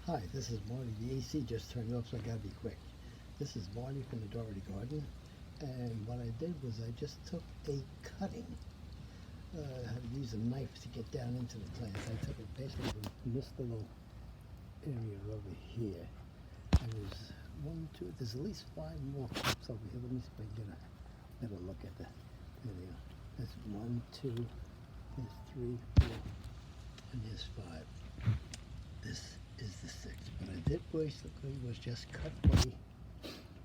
Hi, this is Marty. The AC just turned off, so I gotta be quick. This is Marty from the Dougherty Garden, and what I did was I just took a cutting. I had to use a knife to get down into the plants. I took it basically from this little area over here. And there's one, two, there's at least 5 more clips over here. Let me see if I can get a better look at that. There they are. That's 1, 2, there's 3, 4, and there's 5. This is the 6th. What I did basically was just cut away.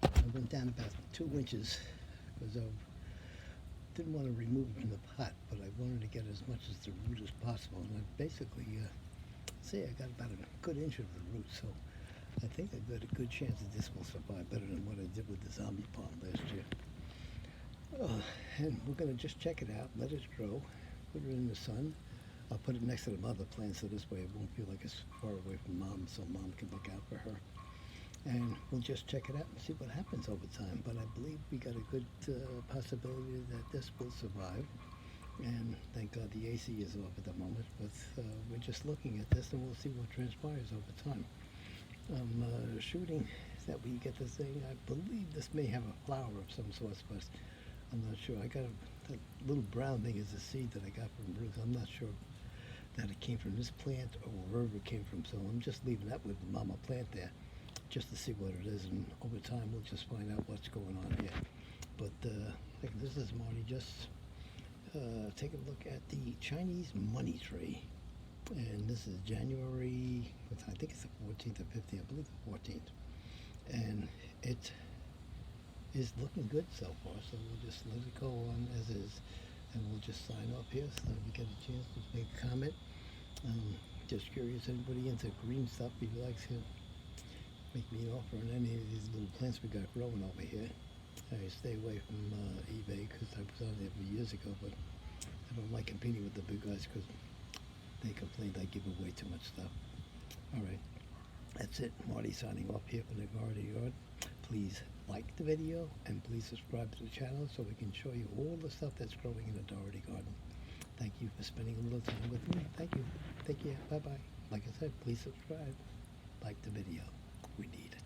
I went down about 2 inches because I didn't want to remove it from the pot, but I wanted to get as much as the root as possible. And I basically, say I got about a good inch of the root, so I think I've got a good chance that this will survive better than what I did with the zombie palm last year. And we're going to just check it out, let it grow, put it in the sun. I'll put it next to the mother plant so this way it won't feel like it's far away from mom, so mom can look out for her. And we'll just check it out and see what happens over time. But I believe we got a good possibility that this will survive. And thank God the AC is off at the moment, but we're just looking at this and we'll see what transpires over time. I'm shooting that we get this thing. I believe this may have a flower of some sort, but I'm not sure. I got that little brown thing is a seed that I got from Bruce. I'm not sure that it came from this plant or wherever it came from, so I'm just leaving that with the mama plant there just to see what it is, and over time we'll just find out what's going on here. But this is Marty just taking a look at the Chinese money tree, and this is January, I think it's the 14th or 15th, I believe the 14th, and it is looking good so far, so we'll just let it go on as is, and we'll just sign off here so you get a chance to make a comment. Just curious, anybody into green stuff, if you like to make me an offer on any of these little plants we got growing over here. I stay away from eBay because I was on there years ago, but I don't like competing with the big guys because they complained I give away too much stuff. Alright, that's it. Marty signing off here from the Dougherty Yard. Please like the video and please subscribe to the channel so we can show you all the stuff that's growing in the Dougherty Garden. Thank you for spending a little time with me. Thank you. Take care. Bye-bye. Like I said, please subscribe. Like the video. We need it.